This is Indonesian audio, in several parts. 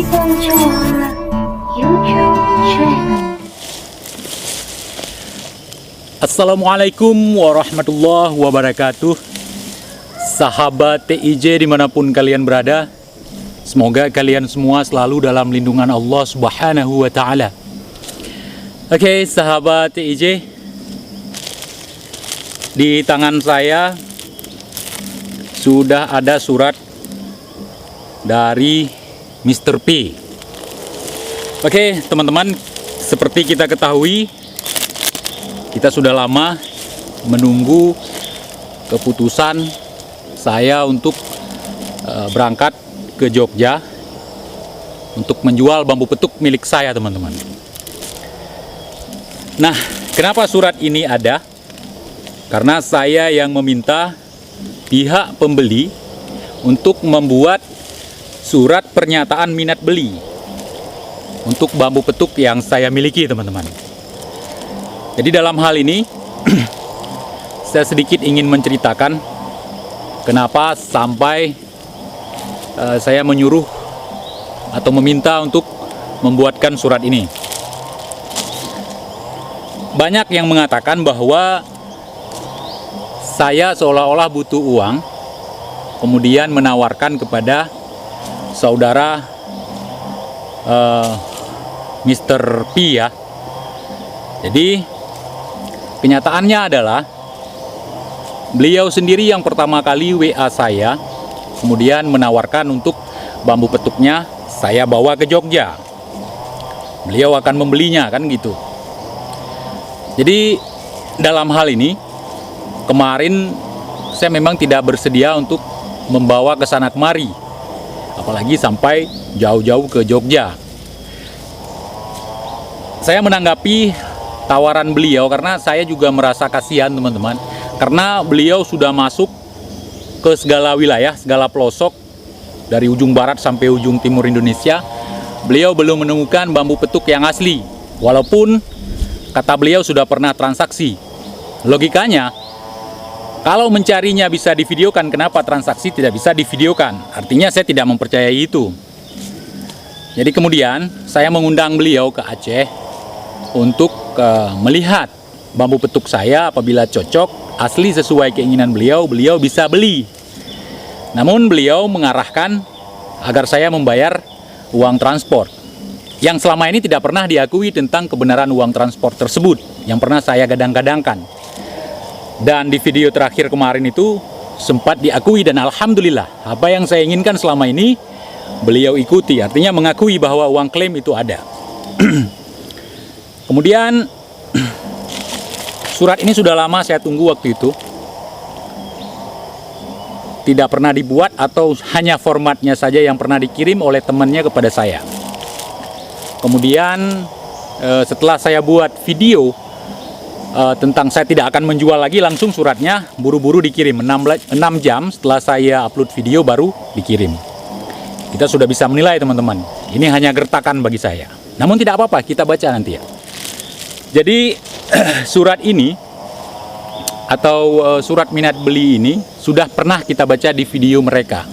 Pancawara YouTube channel. Assalamualaikum warahmatullahi wabarakatuh. Sahabat TIJ dimanapun kalian berada, semoga kalian semua selalu dalam lindungan Allah Subhanahu wa Ta'ala. Oke, sahabat TIJ, di tangan saya sudah ada surat dari Mr. P. Oke, teman-teman, seperti kita ketahui, kita sudah lama menunggu keputusan saya untuk berangkat ke Jogja untuk menjual bambu petuk milik saya, teman-teman. Nah, kenapa surat ini ada? Karena saya yang meminta pihak pembeli untuk membuat surat pernyataan minat beli untuk bambu petuk yang saya miliki, teman-teman. Jadi dalam hal ini saya sedikit ingin menceritakan kenapa sampai saya menyuruh atau meminta untuk membuatkan surat ini. Banyak yang mengatakan bahwa saya seolah-olah butuh uang, kemudian menawarkan kepada saudara Mr. P ya. Jadi kenyataannya adalah beliau sendiri yang pertama kali WA saya, kemudian menawarkan untuk bambu petuknya saya bawa ke Jogja. Beliau akan membelinya, kan gitu. Jadi dalam hal ini kemarin saya memang tidak bersedia untuk membawa ke sana kemari, apalagi sampai jauh-jauh ke Jogja. Saya menanggapi tawaran beliau karena saya juga merasa kasihan, teman-teman, karena beliau sudah masuk ke segala wilayah, segala pelosok dari ujung barat sampai ujung timur Indonesia. Beliau belum menemukan bambu petuk yang asli, walaupun kata beliau sudah pernah transaksi. Logikanya, kalau mencarinya bisa divideokan, kenapa transaksi tidak bisa divideokan? Artinya saya tidak mempercayai itu. Jadi kemudian saya mengundang beliau ke Aceh untuk melihat bambu petuk saya. Apabila cocok, asli sesuai keinginan beliau, beliau bisa beli. Namun beliau mengarahkan agar saya membayar uang transport, yang selama ini tidak pernah diakui tentang kebenaran uang transport tersebut, yang pernah saya gadang-gadangkan. Dan di video terakhir kemarin itu sempat diakui, dan alhamdulillah apa yang saya inginkan selama ini beliau ikuti, artinya mengakui bahwa uang klaim itu ada. Kemudian surat ini sudah lama saya tunggu waktu itu, tidak pernah dibuat atau hanya formatnya saja yang pernah dikirim oleh temannya kepada saya. Kemudian setelah saya buat video tentang saya tidak akan menjual lagi, langsung suratnya buru-buru dikirim. 6 jam setelah saya upload video baru dikirim. Kita sudah bisa menilai, teman-teman. Ini hanya gertakan bagi saya. Namun tidak apa-apa, kita baca nanti ya. Jadi surat ini atau surat minat beli ini sudah pernah kita baca di video mereka.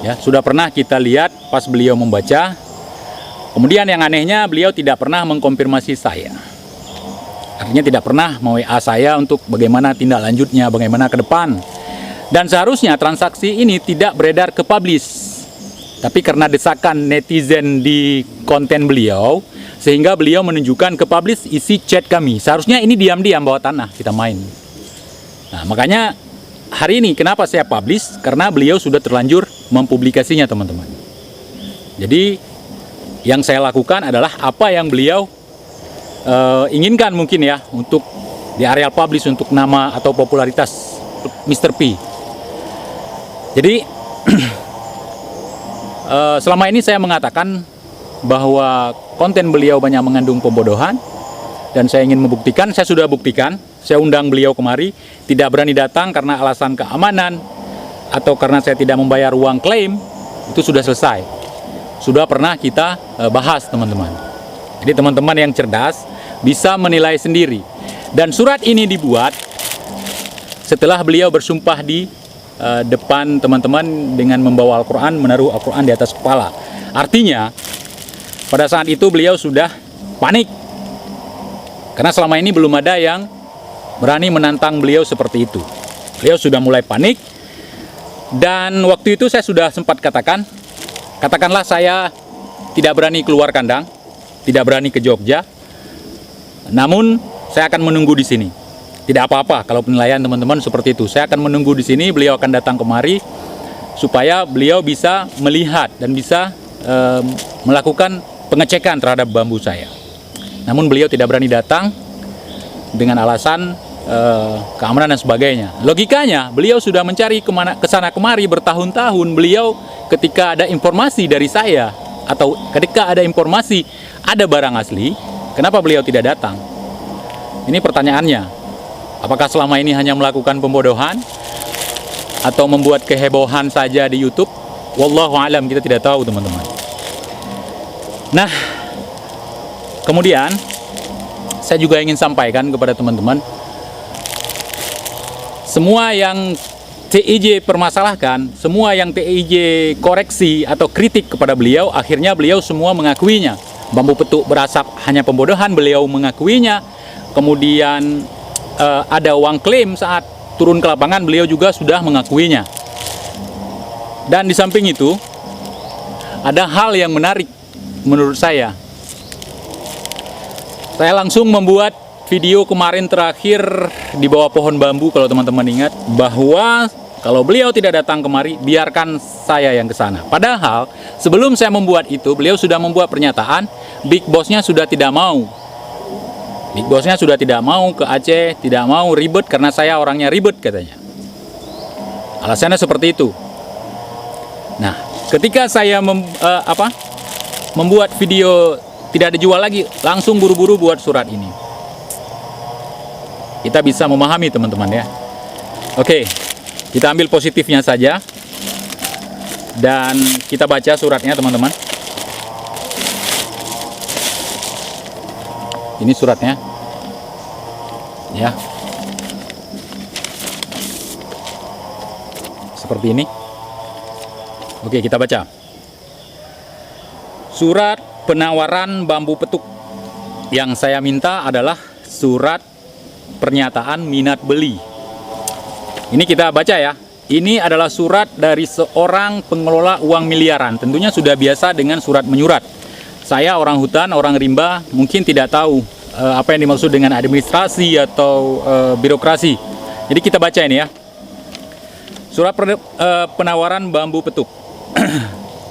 Ya, sudah pernah kita lihat pas beliau membaca. Kemudian yang anehnya beliau tidak pernah mengkonfirmasi saya. Artinya tidak pernah me-WA saya untuk bagaimana tindak lanjutnya, bagaimana ke depan. Dan seharusnya transaksi ini tidak beredar ke publish. Tapi karena desakan netizen di konten beliau, sehingga beliau menunjukkan ke publish isi chat kami. Seharusnya ini diam-diam bawah tanah kita main. Nah, makanya hari ini kenapa saya publish? Karena beliau sudah terlanjur mempublikasinya, teman-teman. Jadi yang saya lakukan adalah apa yang beliau inginkan mungkin ya, untuk di areal publish, untuk nama atau popularitas Mr. P. Jadi selama ini saya mengatakan bahwa konten beliau banyak mengandung pembodohan, dan saya ingin membuktikan. Saya sudah buktikan. Saya undang beliau kemari, tidak berani datang karena alasan keamanan atau karena saya tidak membayar uang klaim. Itu sudah selesai, sudah pernah kita bahas, teman-teman. Jadi teman-teman yang cerdas bisa menilai sendiri. Dan surat ini dibuat setelah beliau bersumpah di depan teman-teman dengan membawa Al-Quran, menaruh Al-Quran di atas kepala. Artinya, pada saat itu beliau sudah panik. Karena selama ini belum ada yang berani menantang beliau seperti itu. Beliau sudah mulai panik. Dan waktu itu saya sudah sempat katakanlah saya tidak berani keluar kandang, tidak berani ke Jogja. Namun saya akan menunggu di sini. Tidak apa-apa kalau penilaian teman-teman seperti itu. Saya akan menunggu di sini, beliau akan datang kemari supaya beliau bisa melihat dan bisa melakukan pengecekan terhadap bambu saya. Namun beliau tidak berani datang dengan alasan keamanan dan sebagainya. Logikanya, beliau sudah mencari kesana kemari bertahun-tahun. Beliau ketika ada informasi dari saya atau ketika ada informasi ada barang asli, kenapa beliau tidak datang? Ini pertanyaannya. Apakah selama ini hanya melakukan pembodohan atau membuat kehebohan saja di YouTube? Wallahu alam, kita tidak tahu, teman-teman. Nah, kemudian saya juga ingin sampaikan kepada teman-teman, semua yang TIJ permasalahkan, semua yang TIJ koreksi atau kritik kepada beliau, akhirnya beliau semua mengakuinya. Bambu petuk berasap hanya pembodohan, beliau mengakuinya. Kemudian ada uang klaim saat turun ke lapangan, beliau juga sudah mengakuinya. Dan di samping itu, ada hal yang menarik menurut saya. Saya langsung membuat video kemarin terakhir di bawah pohon bambu, kalau teman-teman ingat, bahwa kalau beliau tidak datang kemari, biarkan saya yang ke sana. Padahal sebelum saya membuat itu, beliau sudah membuat pernyataan, Big Boss-nya sudah tidak mau. Big Boss-nya sudah tidak mau ke Aceh, tidak mau ribet karena saya orangnya ribet, katanya. Alasannya seperti itu. Nah, ketika saya membuat video tidak dijual lagi, langsung buru-buru buat surat ini. Kita bisa memahami, teman-teman, ya. Oke, kita ambil positifnya saja dan kita baca suratnya, teman-teman. Ini suratnya, ya, seperti ini. Oke, kita baca. Surat penawaran bambu petuk. Yang saya minta adalah surat pernyataan minat beli. Ini kita baca, ya. Ini adalah surat dari seorang pengelola uang miliaran. Tentunya sudah biasa dengan surat menyurat. Saya orang hutan, orang rimba, mungkin tidak tahu apa yang dimaksud dengan administrasi atau birokrasi. Jadi kita baca ini, ya. Surat penawaran bambu petuk.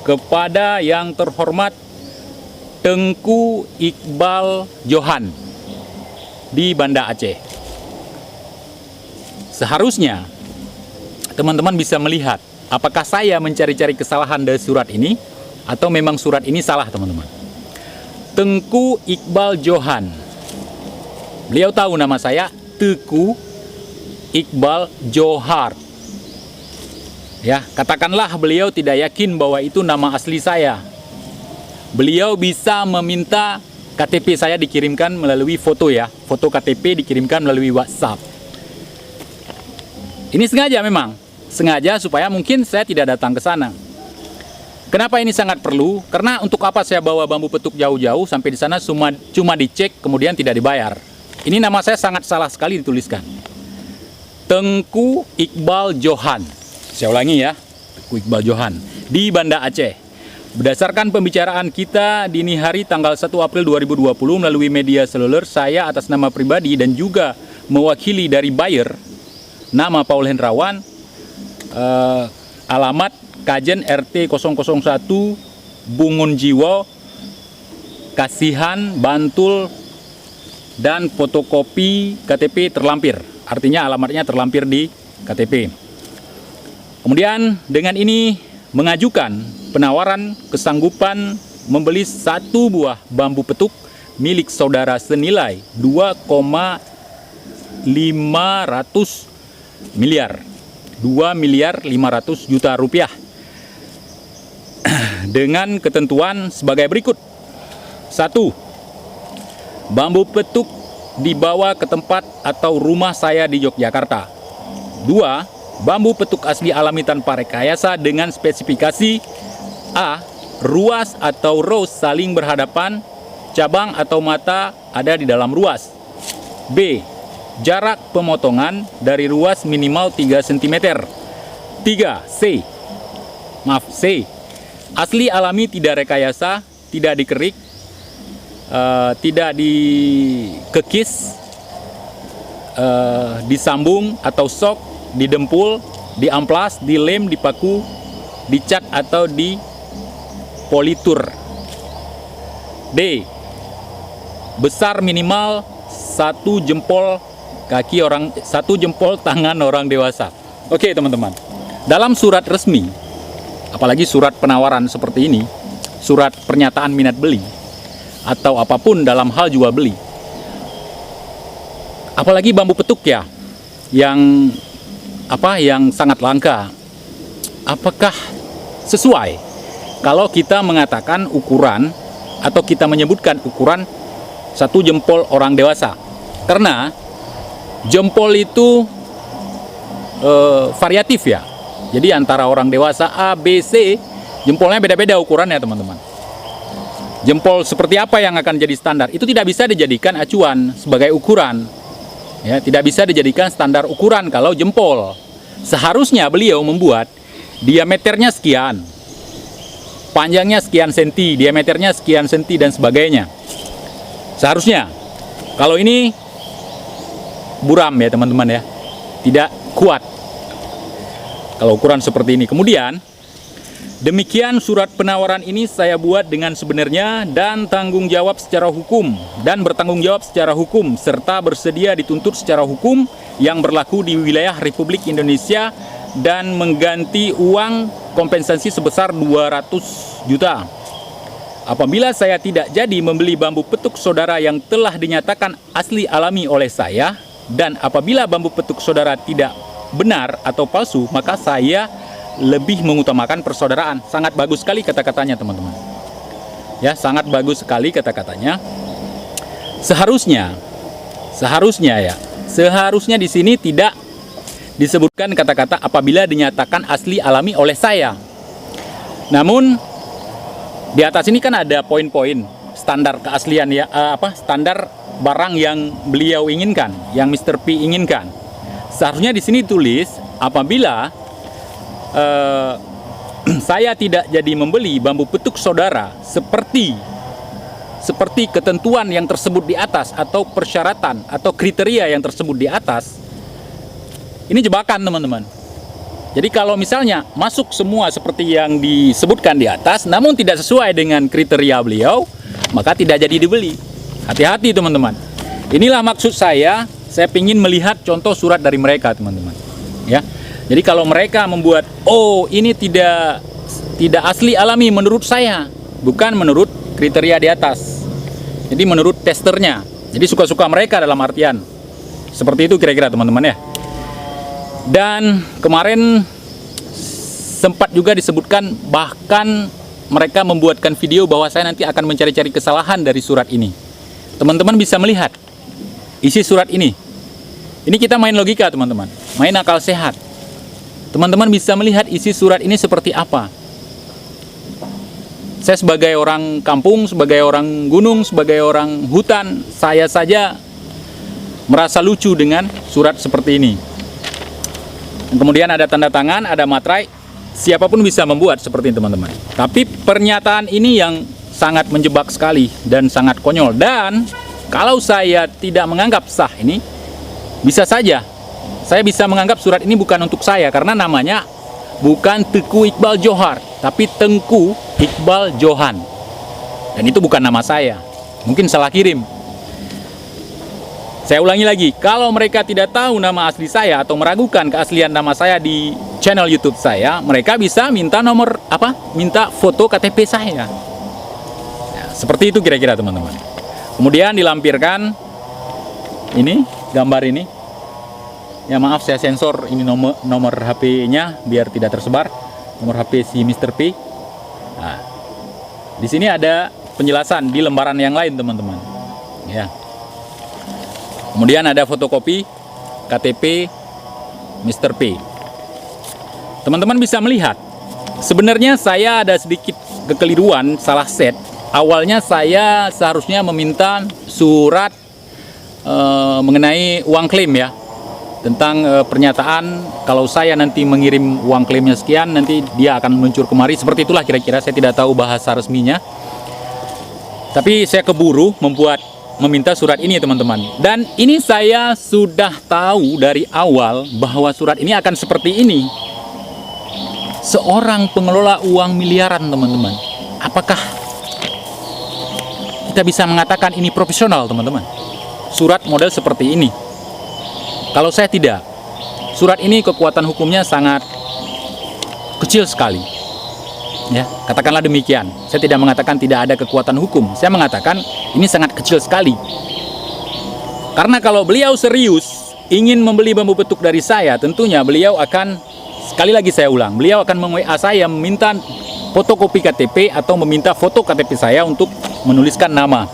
Kepada yang terhormat Tengku Iqbal Johan di Banda Aceh. Seharusnya teman-teman bisa melihat apakah saya mencari-cari kesalahan dari surat ini atau memang surat ini salah, teman-teman. Tengku Iqbal Johan. Beliau tahu nama saya, Tengku Iqbal Johar. Ya, katakanlah beliau tidak yakin bahwa itu nama asli saya. Beliau bisa meminta KTP saya dikirimkan melalui foto, ya. Foto KTP dikirimkan melalui WhatsApp. Ini sengaja memang. Sengaja supaya mungkin saya tidak datang ke sana. Kenapa ini sangat perlu? Karena untuk apa saya bawa bambu petuk jauh-jauh sampai di sana cuma dicek kemudian tidak dibayar. Ini nama saya sangat salah sekali dituliskan. Tengku Iqbal Johan. Saya ulangi, ya. Tengku Iqbal Johan di Banda Aceh. Berdasarkan pembicaraan kita dini hari tanggal 1 April 2020 melalui media seluler, saya atas nama pribadi dan juga mewakili dari buyer, nama Paul Hendrawan, alamat Kajen RT 001 Bungun Jiwo, Kasihan, Bantul, dan fotokopi KTP terlampir. Artinya alamatnya terlampir di KTP. Kemudian dengan ini mengajukan penawaran kesanggupan membeli 1 buah bambu petuk milik saudara senilai 2,500 miliar. 2.500.000.000 rupiah. Dengan ketentuan sebagai berikut. 1. Bambu petuk dibawa ke tempat atau rumah saya di Yogyakarta. 2. bambu petuk asli alami tanpa rekayasa dengan spesifikasi A. Ruas atau rows saling berhadapan, cabang atau mata ada di dalam ruas. B. Jarak pemotongan dari ruas minimal 3 cm. 3. C. Asli alami tidak rekayasa, tidak dikerik, tidak dikekis, disambung atau sok, didempul, diamplas, dilem, dipaku, dicat atau dipolitur. D. Besar minimal 1 jempol kaki orang, 1 jempol tangan orang dewasa. Oke teman-teman, dalam surat resmi, apalagi surat penawaran seperti ini, surat pernyataan minat beli, atau apapun dalam hal jual beli, apalagi bambu petuk ya, yang sangat langka, apakah sesuai kalau kita mengatakan ukuran atau kita menyebutkan ukuran 1 jempol orang dewasa? Karena jempol itu variatif ya. Jadi antara orang dewasa A, B, C, jempolnya beda-beda ukurannya teman-teman. Jempol seperti apa yang akan jadi standar? Itu tidak bisa dijadikan acuan sebagai ukuran. Ya, tidak bisa dijadikan standar ukuran kalau jempol. Seharusnya beliau membuat diameternya sekian, panjangnya sekian senti, diameternya sekian senti dan sebagainya. Seharusnya. Kalau ini buram ya teman-teman ya, tidak kuat kalau ukuran seperti ini. Kemudian demikian surat penawaran ini saya buat dengan sebenarnya dan tanggung jawab secara hukum, dan bertanggung jawab secara hukum serta bersedia dituntut secara hukum yang berlaku di wilayah Republik Indonesia dan mengganti uang kompensasi sebesar 200 juta apabila saya tidak jadi membeli bambu petuk saudara yang telah dinyatakan asli alami oleh saya. Dan apabila bambu petuk saudara tidak benar atau palsu, maka saya lebih mengutamakan persaudaraan. Sangat bagus sekali kata-katanya teman-teman. Ya, sangat bagus sekali kata-katanya. Seharusnya di sini tidak disebutkan kata-kata apabila dinyatakan asli alami oleh saya. Namun di atas ini kan ada poin-poin standar keaslian ya, standar barang yang beliau inginkan, yang Mr. P inginkan. Seharusnya di sini tulis apabila saya tidak jadi membeli bambu petuk saudara seperti ketentuan yang tersebut di atas atau persyaratan atau kriteria yang tersebut di atas. Ini jebakan teman-teman. Jadi kalau misalnya masuk semua seperti yang disebutkan di atas namun tidak sesuai dengan kriteria beliau, maka tidak jadi dibeli. Hati-hati teman-teman. Inilah maksud saya ingin melihat contoh surat dari mereka teman-teman. Ya. Jadi kalau mereka membuat, oh ini tidak asli alami menurut saya, bukan menurut kriteria di atas. Jadi menurut testernya. Jadi suka-suka mereka dalam artian. Seperti itu kira-kira teman-teman ya. Dan kemarin sempat juga disebutkan bahkan mereka membuatkan video bahwa saya nanti akan mencari-cari kesalahan dari surat ini. Teman-teman bisa melihat isi surat ini. Ini kita main logika teman-teman, main akal sehat. Teman-teman bisa melihat isi surat ini seperti apa. Saya sebagai orang kampung, sebagai orang gunung, sebagai orang hutan, saya saja merasa lucu dengan surat seperti ini. Dan kemudian ada tanda tangan, ada materai. Siapapun bisa membuat seperti ini teman-teman. Tapi pernyataan ini yang sangat menjebak sekali dan sangat konyol. Dan kalau saya tidak menganggap sah ini, bisa saja saya bisa menganggap surat ini bukan untuk saya, karena namanya bukan Teku Iqbal Johar, tapi Tengku Iqbal Johan. Dan itu bukan nama saya. Mungkin salah kirim. Saya ulangi lagi, kalau mereka tidak tahu nama asli saya atau meragukan keaslian nama saya di channel YouTube saya, mereka bisa minta minta foto KTP saya. Seperti itu kira-kira teman-teman. Kemudian dilampirkan ini, gambar ini. Ya maaf saya sensor ini nomor HP-nya biar tidak tersebar. Nomor HP si Mr. P. Nah, di sini ada penjelasan di lembaran yang lain teman-teman. Ya. Kemudian ada fotokopi KTP Mr. P. teman-teman bisa melihat. Sebenarnya saya ada sedikit kekeliruan, salah set. Awalnya saya seharusnya meminta surat mengenai uang klaim ya. Tentang pernyataan kalau saya nanti mengirim uang klaimnya sekian, nanti dia akan meluncur kemari. Seperti itulah kira-kira, saya tidak tahu bahasa resminya. Tapi saya keburu meminta surat ini teman-teman. Dan ini saya sudah tahu dari awal bahwa surat ini akan seperti ini. Seorang pengelola uang miliaran teman-teman. Apakah kita bisa mengatakan ini profesional teman-teman? Surat model seperti ini. Kalau saya tidak. Surat ini kekuatan hukumnya sangat kecil sekali. Ya, katakanlah demikian. Saya tidak mengatakan tidak ada kekuatan hukum. Saya mengatakan ini sangat kecil sekali. Karena kalau beliau serius ingin membeli bambu petuk dari saya, tentunya beliau akan, sekali lagi saya ulang, beliau akan meng-WA saya meminta fotokopi KTP atau meminta foto KTP saya untuk menuliskan nama.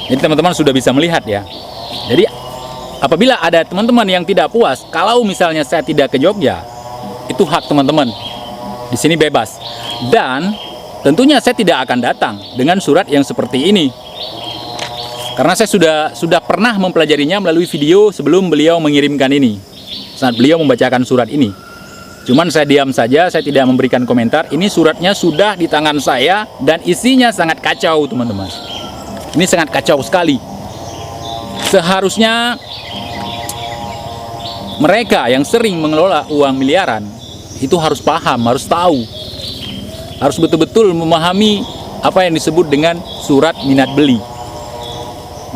Jadi teman-teman sudah bisa melihat ya. Jadi apabila ada teman-teman yang tidak puas, kalau misalnya saya tidak ke Jogja, itu hak teman-teman. Di sini bebas. Dan tentunya saya tidak akan datang dengan surat yang seperti ini. Karena saya sudah pernah mempelajarinya melalui video sebelum beliau mengirimkan ini. Saat beliau membacakan surat ini. Cuman saya diam saja, saya tidak memberikan komentar. Ini suratnya sudah di tangan saya dan isinya sangat kacau, teman-teman. Ini sangat kacau sekali. Seharusnya mereka yang sering mengelola uang miliaran itu harus paham, harus tahu, harus betul-betul memahami apa yang disebut dengan surat minat beli.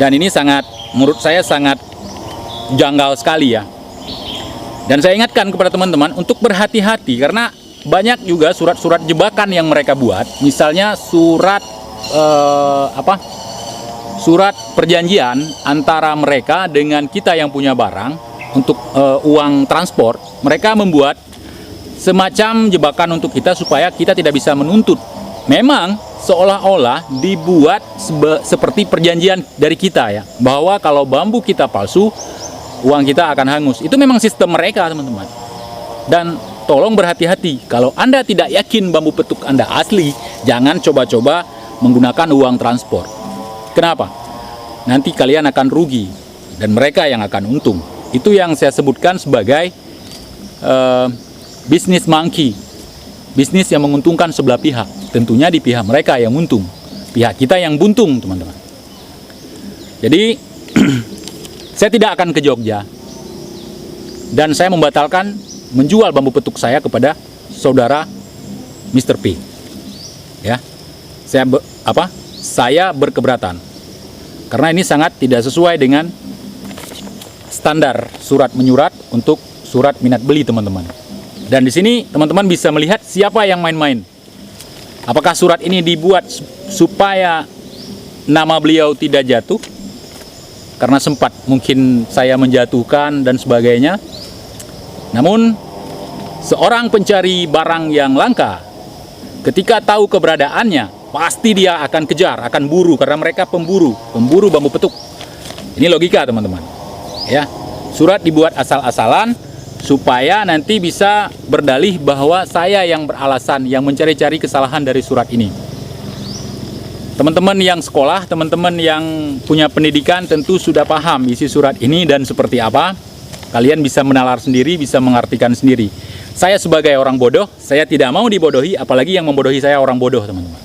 Dan ini sangat, menurut saya sangat janggal sekali ya. Dan saya ingatkan kepada teman-teman untuk berhati-hati, karena banyak juga surat-surat jebakan yang mereka buat. Misalnya surat surat perjanjian antara mereka dengan kita yang punya barang untuk uang transport. Mereka membuat semacam jebakan untuk kita supaya kita tidak bisa menuntut. Memang seolah-olah dibuat seperti perjanjian dari kita ya, bahwa kalau bambu kita palsu, uang kita akan hangus. Itu memang sistem mereka teman-teman. Dan tolong berhati-hati, kalau Anda tidak yakin bambu petuk Anda asli, jangan coba-coba menggunakan uang transport. Kenapa? Nanti kalian akan rugi dan mereka yang akan untung. Itu yang saya sebutkan sebagai bisnis monkey, bisnis yang menguntungkan sebelah pihak. Tentunya di pihak mereka yang untung, pihak kita yang buntung teman-teman. Jadi saya tidak akan ke Jogja dan saya membatalkan menjual bambu petuk saya kepada saudara Mr. P. Ya, saya berkeberatan karena ini sangat tidak sesuai dengan standar surat menyurat untuk surat minat beli teman-teman. Dan di sini teman-teman bisa melihat siapa yang main-main. Apakah surat ini dibuat supaya nama beliau tidak jatuh? Karena sempat mungkin saya menjatuhkan dan sebagainya. Namun seorang pencari barang yang langka, ketika tahu keberadaannya, pasti dia akan kejar, akan buru, karena mereka pemburu bambu petuk. Ini logika teman-teman. Ya, surat dibuat asal-asalan supaya nanti bisa berdalih bahwa saya yang beralasan, yang mencari-cari kesalahan dari surat ini. Teman-teman yang sekolah, teman-teman yang punya pendidikan tentu sudah paham isi surat ini dan seperti apa. Kalian bisa menalar sendiri, bisa mengartikan sendiri. Saya sebagai orang bodoh, saya tidak mau dibodohi, apalagi yang membodohi saya orang bodoh teman-teman.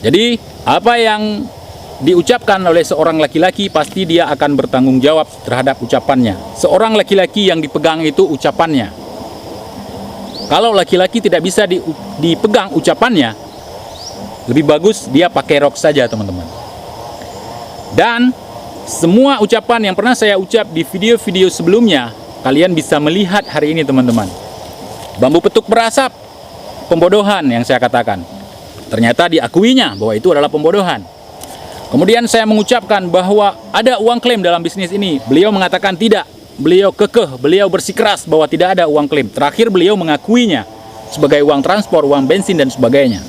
Jadi apa yang diucapkan oleh seorang laki-laki, pasti dia akan bertanggung jawab terhadap ucapannya. Seorang laki-laki yang dipegang itu ucapannya. Kalau laki-laki tidak bisa dipegang ucapannya, lebih bagus dia pakai rok saja teman-teman. Dan semua ucapan yang pernah saya ucap di video-video sebelumnya, kalian bisa melihat hari ini teman-teman. Bambu petuk berasap, pembodohan yang saya katakan. Ternyata diakuinya bahwa itu adalah pembodohan. Kemudian saya mengucapkan bahwa ada uang klaim dalam bisnis ini. Beliau mengatakan tidak. Beliau kekeh, beliau bersikeras bahwa tidak ada uang klaim. Terakhir beliau mengakuinya sebagai uang transport, uang bensin dan sebagainya.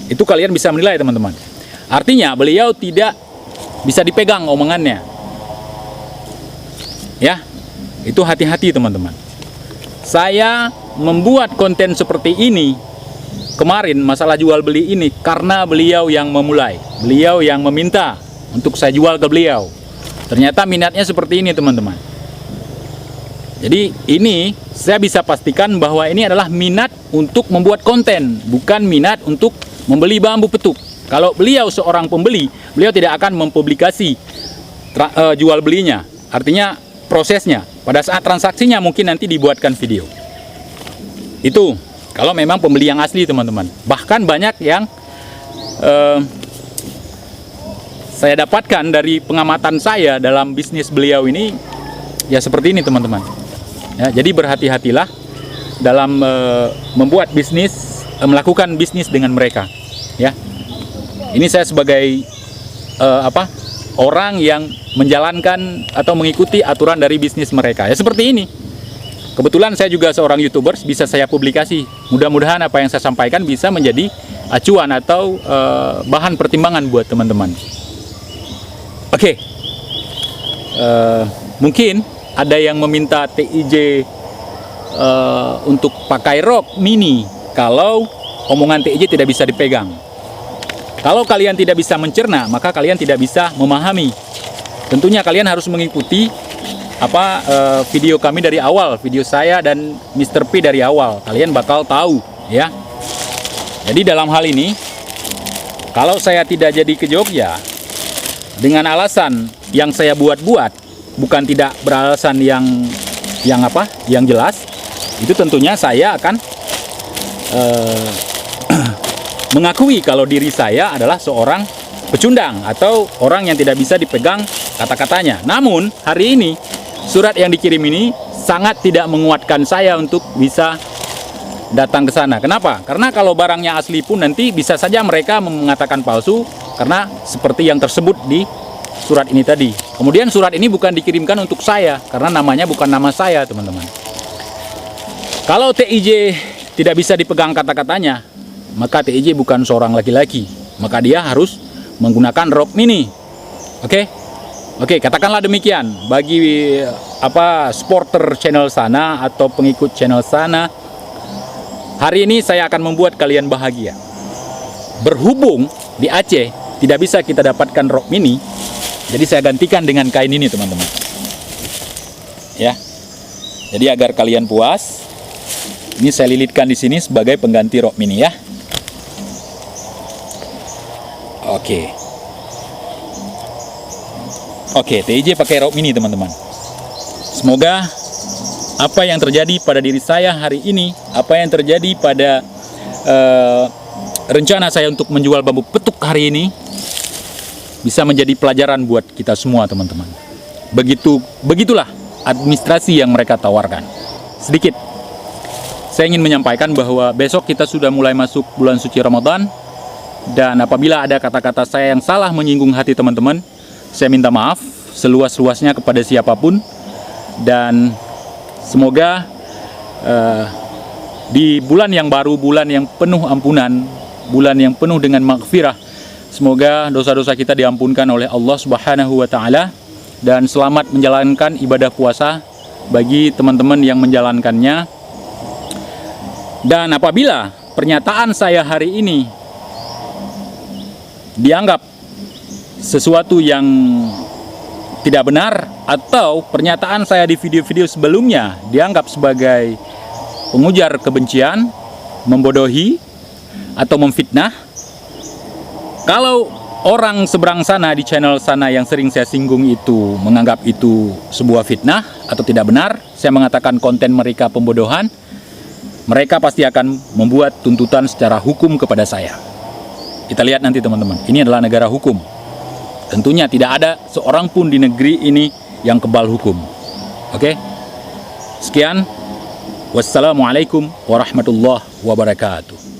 Itu kalian bisa menilai teman-teman. Artinya beliau tidak bisa dipegang omongannya. Ya, itu hati-hati teman-teman. saya membuat konten seperti ini kemarin, masalah jual beli ini, karena beliau yang memulai, beliau yang meminta untuk saya jual ke beliau. Ternyata minatnya seperti ini teman-teman. Jadi ini saya bisa pastikan bahwa ini adalah minat untuk membuat konten, bukan minat untuk membeli bambu petuk. Kalau beliau seorang pembeli, beliau tidak akan mempublikasi jual belinya. Artinya prosesnya, pada saat transaksinya mungkin nanti dibuatkan video. Itu kalau memang pembeli yang asli teman-teman. Bahkan banyak yang saya dapatkan dari pengamatan saya dalam bisnis beliau ini, ya seperti ini teman-teman. Ya, jadi berhati-hatilah dalam membuat bisnis, melakukan bisnis dengan mereka. Ya, ini saya sebagai orang yang menjalankan atau mengikuti aturan dari bisnis mereka. Ya seperti ini. Kebetulan saya juga seorang YouTuber, bisa saya publikasi. Mudah-mudahan apa yang saya sampaikan bisa menjadi acuan atau bahan pertimbangan buat teman-teman. Oke, mungkin ada yang meminta TIJ untuk pakai rok mini kalau omongan TIJ tidak bisa dipegang. Kalau kalian tidak bisa mencerna, maka kalian tidak bisa memahami. Tentunya kalian harus mengikuti video kami dari awal, video saya dan Mr. P dari awal. Kalian bakal tahu ya. Jadi dalam hal ini, kalau saya tidak jadi ke Jogja dengan alasan yang saya buat-buat, bukan tidak beralasan yang jelas, itu tentunya saya akan mengakui kalau diri saya adalah seorang pecundang atau orang yang tidak bisa dipegang kata-katanya. Namun hari ini surat yang dikirim ini sangat tidak menguatkan saya untuk bisa datang ke sana. Kenapa? Karena kalau barangnya asli pun nanti bisa saja mereka mengatakan palsu, karena seperti yang tersebut di surat ini tadi. Kemudian surat ini bukan dikirimkan untuk saya, karena namanya bukan nama saya teman-teman. Kalau TIJ tidak bisa dipegang kata-katanya, maka TIJ bukan seorang laki-laki, maka dia harus menggunakan rok mini. Oke, katakanlah demikian. Bagi supporter channel sana atau pengikut channel sana, hari ini saya akan membuat kalian bahagia. Berhubung di Aceh tidak bisa kita dapatkan rok mini, jadi saya gantikan dengan kain ini teman-teman. Ya, jadi agar kalian puas, ini saya lilitkan di sini sebagai pengganti rok mini ya. Oke, TIJ pakai rok mini teman-teman. Semoga apa yang terjadi pada diri saya hari ini, apa yang terjadi pada rencana saya untuk menjual bambu petuk hari ini, bisa menjadi pelajaran buat kita semua teman-teman. Begitulah administrasi yang mereka tawarkan. Sedikit saya ingin menyampaikan bahwa besok kita sudah mulai masuk bulan suci Ramadan. Dan apabila ada kata-kata saya yang salah menyinggung hati teman-teman, saya minta maaf seluas-luasnya kepada siapapun. Dan semoga di bulan yang baru, bulan yang penuh ampunan, bulan yang penuh dengan maghfirah, semoga dosa-dosa kita diampunkan oleh Allah Subhanahu wa Ta'ala, dan selamat menjalankan ibadah puasa bagi teman-teman yang menjalankannya. Dan apabila pernyataan saya hari ini dianggap sesuatu yang tidak benar, atau pernyataan saya di video-video sebelumnya dianggap sebagai pengujar kebencian, membodohi, atau memfitnah, kalau orang seberang sana di channel sana yang sering saya singgung itu menganggap itu sebuah fitnah atau tidak benar, saya mengatakan konten mereka pembodohan, mereka pasti akan membuat tuntutan secara hukum kepada saya. Kita lihat nanti teman-teman, ini adalah negara hukum. Tentunya tidak ada seorang pun di negeri ini yang kebal hukum. Oke? Sekian. Wassalamualaikum warahmatullahi wabarakatuh.